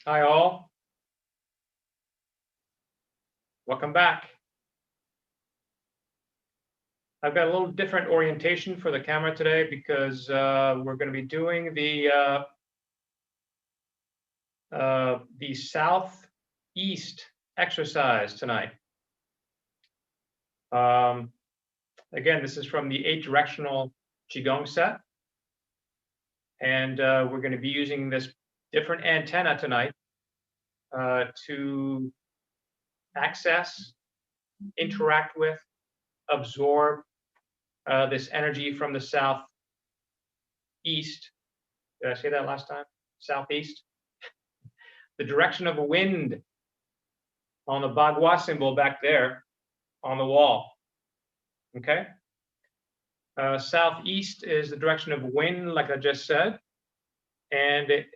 Hi all, welcome back. I've got a little different orientation for the camera today because we're going to be doing the southeast exercise tonight. Again, this is from the 8 directional Qigong set. And we're going to be using this different antenna tonight to access, interact with, absorb this energy from the southeast. Did I say that last time? Southeast. The direction of wind on the Bagua symbol back there on the wall. Okay. Southeast is the direction of wind, like I just said. And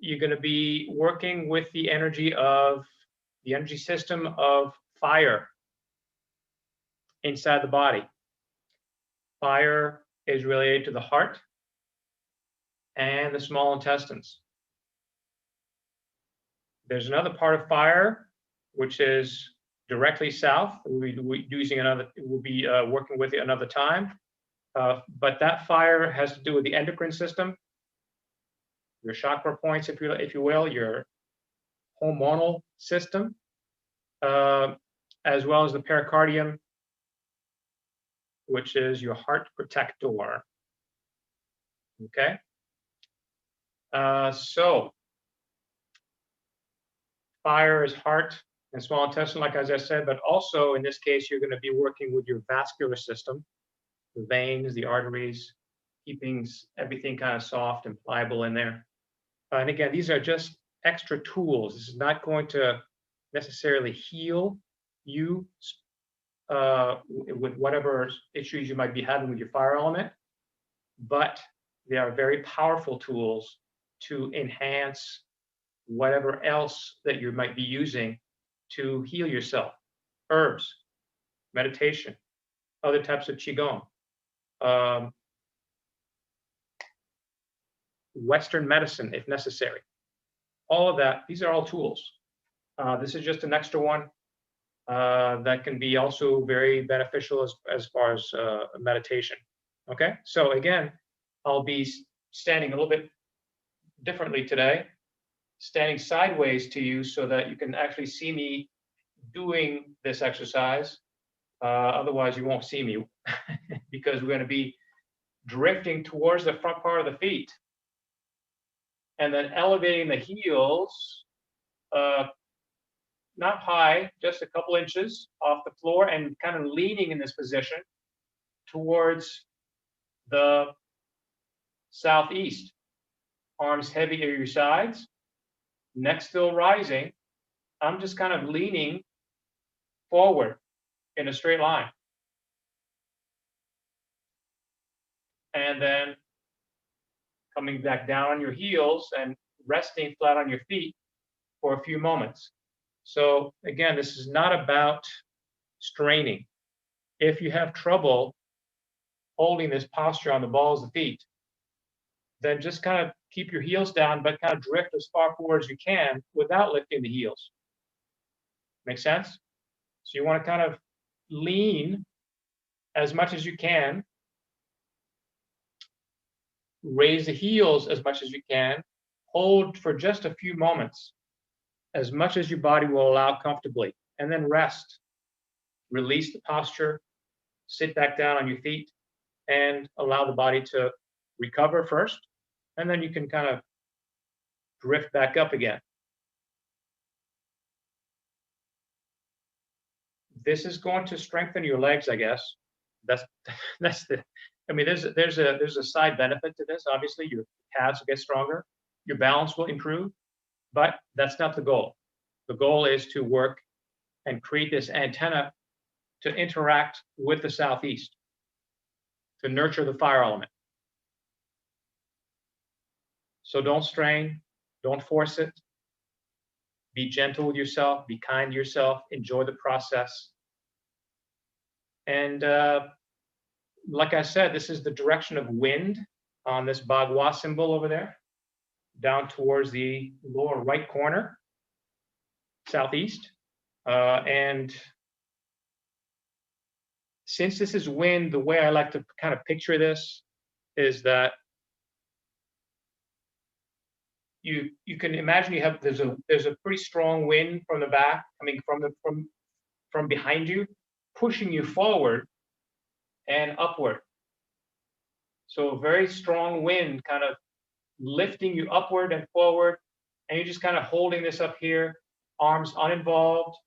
you're going to be working with the energy system of fire inside the body. Fire is related to the heart and the small intestines. There's another part of fire which is directly south. We'll be working with it another time. But that fire has to do with the endocrine system, your chakra points, if you will, your hormonal system, as well as the pericardium, which is your heart protector. Okay. So fire is heart and small intestine, like as I said, but also in this case, you're going to be working with your vascular system, the veins, the arteries, keeping everything kind of soft and pliable in there. And again, these are just extra tools. This is not going to necessarily heal you with whatever issues you might be having with your fire element, but they are very powerful tools to enhance whatever else that you might be using to heal yourself. Herbs, meditation, other types of Qigong, Western medicine, if necessary. All of that, these are all tools. This is just an extra one that can be also very beneficial as far as meditation. Okay, so again, I'll be standing a little bit differently today, standing sideways to you so that you can actually see me doing this exercise. Otherwise, you won't see me because we're going to be drifting towards the front part of the feet and then elevating the heels, not high, just a couple inches off the floor, and kind of leaning in this position towards the southeast. Arms heavy at your sides, neck still rising. I'm just kind of leaning forward in a straight line. And then coming back down on your heels and resting flat on your feet for a few moments. So again, this is not about straining. If you have trouble holding this posture on the balls of the feet, then just kind of keep your heels down, but kind of drift as far forward as you can without lifting the heels. Make sense? So you want to kind of lean as much as you can, raise the heels as much as you can, hold for just a few moments, as much as your body will allow comfortably, and then rest. Release the posture, sit back down on your feet, and allow the body to recover first, and then you can kind of drift back up again. This is going to strengthen your legs, I guess. That's the. I mean, there's a side benefit to this. Obviously, your calves will get stronger, your balance will improve, but that's not the goal. The goal is to work and create this antenna to interact with the southeast, to nurture the fire element. So don't strain, don't force it. Be gentle with yourself, be kind to yourself, enjoy the process. And like I said, this is the direction of wind on this Bagua symbol over there. down towards the lower right corner, southeast. And since this is wind, the way I like to kind of picture this is that you can imagine you have there's a pretty strong wind from the back coming from behind you, pushing you forward and upward. So a very strong wind kind of lifting you upward and forward, and you're just kind of holding this up here, arms uninvolved.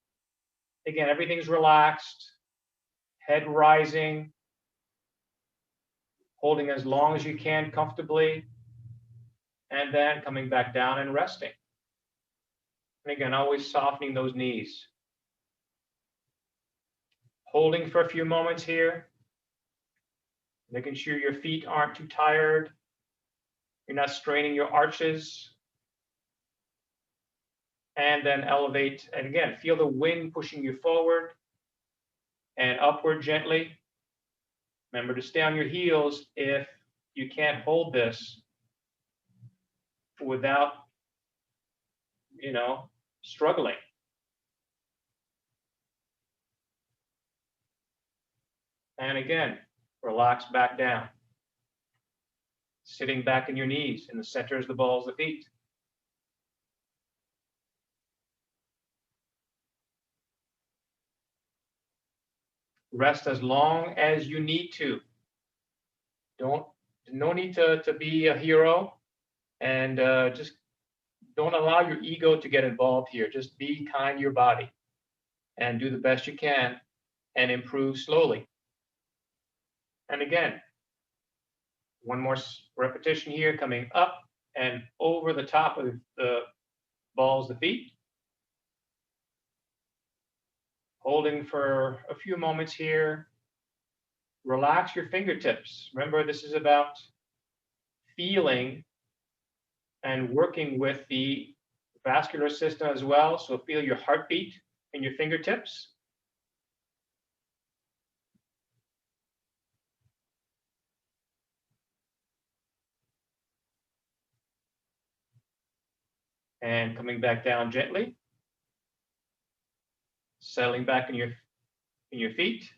Again, everything's relaxed, head rising, holding as long as you can comfortably, and then coming back down and resting. And again, always softening those knees. Holding for a few moments here, making sure your feet aren't too tired. You're not straining your arches. And then elevate. And again, feel the wind pushing you forward and upward gently. Remember to stay on your heels if you can't hold this without, struggling. And again, relax back down. Sitting back in your knees, in the center is the balls of the feet. Rest as long as you need to. No need to be a hero, and just don't allow your ego to get involved here. Just be kind to your body and do the best you can and improve slowly. And again, one more repetition here, coming up and over the top of the balls of the feet. Holding for a few moments here. Relax your fingertips. Remember, this is about feeling and working with the vascular system as well. So feel your heartbeat in your fingertips. And coming back down gently. Settling back in your feet.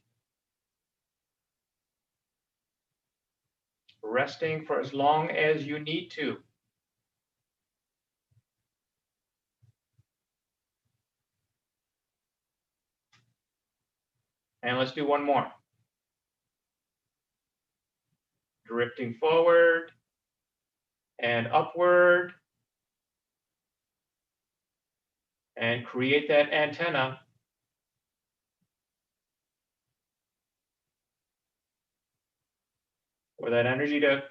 Resting for as long as you need to. And let's do one more. Drifting forward and upward. And create that antenna. For that energy to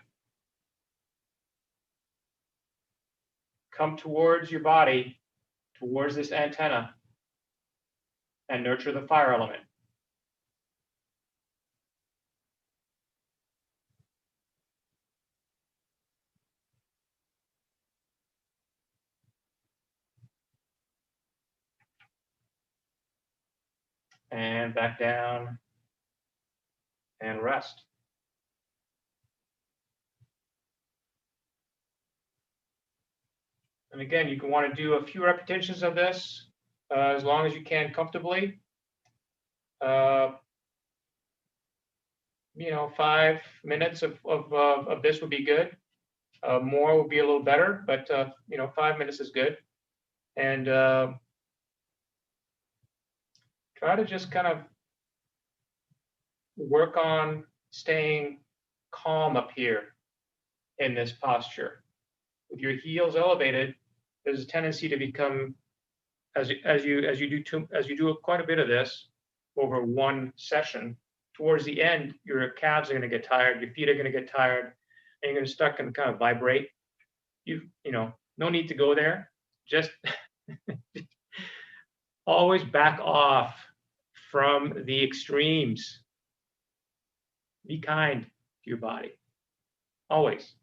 come towards your body, towards this antenna, and nurture the fire element. And back down and rest. And again, you can want to do a few repetitions of this as long as you can comfortably. 5 minutes of this would be good. More would be a little better, but 5 minutes is good. And try to just kind of work on staying calm up here in this posture. With your heels elevated, there's a tendency to become, as you do quite a bit of this over one session, towards the end, your calves are going to get tired, your feet are going to get tired, and you're going to start to kind of vibrate. No need to go there. Just always back off from the extremes. Be kind to your body. Always.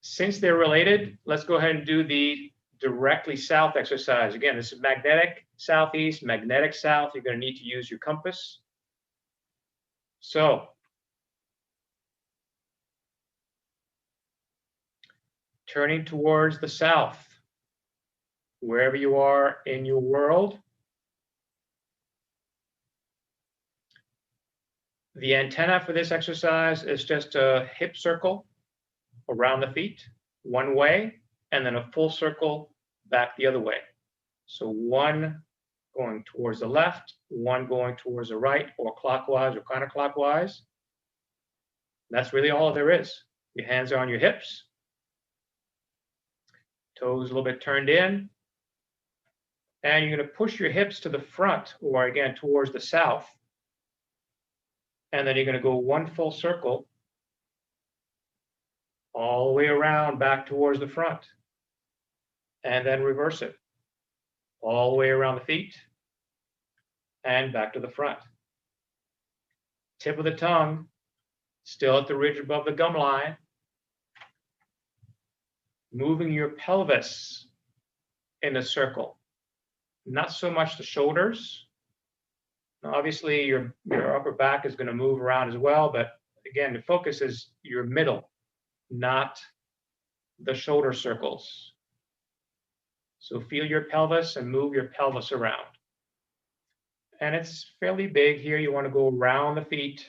Since they're related, let's go ahead and do the directly south exercise. Again, this is magnetic southeast, magnetic south. You're going to need to use your compass. So turning towards the south, wherever you are in your world. The antenna for this exercise is just a hip circle around the feet, one way, and then a full circle back the other way. So one going towards the left, one going towards the right, or clockwise or counterclockwise. That's really all there is. Your hands are on your hips, toes a little bit turned in, and you're going to push your hips to the front, or again towards the south, and then you're going to go one full circle all the way around back towards the front, and then reverse it all the way around the feet and back to the front. Tip of the tongue still at the ridge above the gum line, moving your pelvis in a circle, not so much the shoulders. Now, obviously your upper back is going to move around as well, but again, the focus is your middle, not the shoulder circles. So feel your pelvis and move your pelvis around. And it's fairly big here. You want to go around the feet.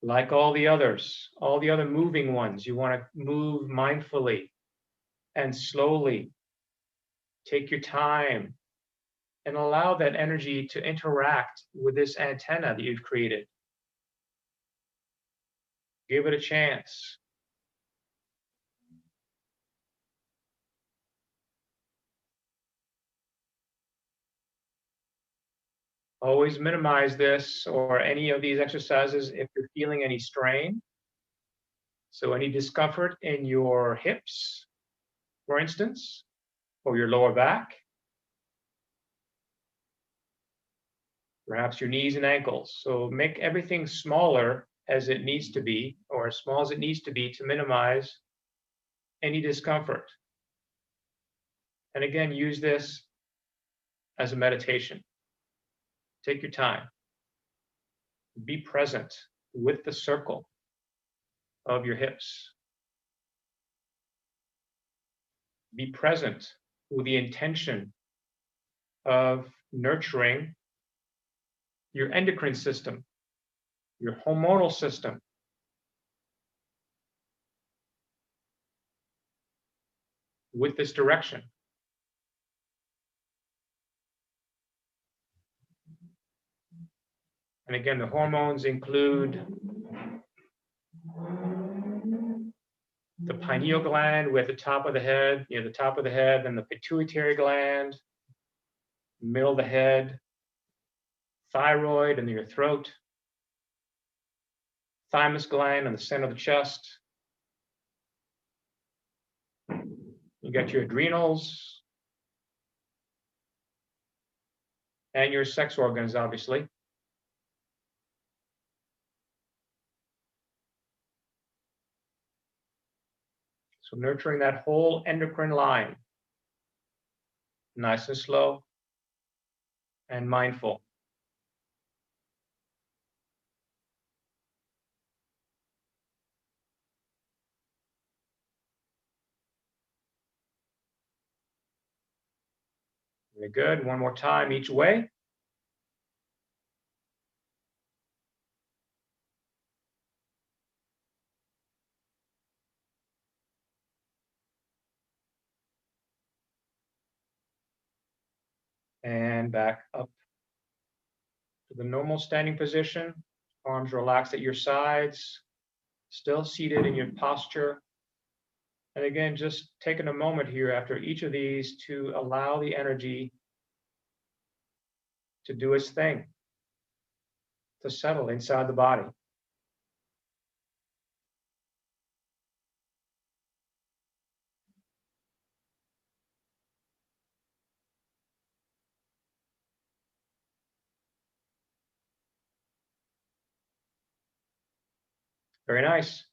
Like all the others, all the other moving ones, you want to move mindfully and slowly. Take your time and allow that energy to interact with this antenna that you've created. Give it a chance. Always minimize this or any of these exercises if you're feeling any strain. So any discomfort in your hips, for instance, or your lower back, perhaps your knees and ankles. So make everything smaller as it needs to be, or as small as it needs to be, to minimize any discomfort. And again, use this as a meditation. Take your time. Be present with the circle of your hips. Be present with the intention of nurturing your endocrine system, your hormonal system. With this direction. And again, the hormones include the pineal gland, with the top of the head, near the top of the head, then the pituitary gland, middle of the head, thyroid and your throat, thymus gland in the center of the chest. You got your adrenals and your sex organs, obviously. So nurturing that whole endocrine line, nice and slow and mindful. Very good. One more time each way. And back up to the normal standing position. Arms relaxed at your sides, still seated in your posture. And again, just taking a moment here after each of these to allow the energy to do its thing, to settle inside the body. Very nice.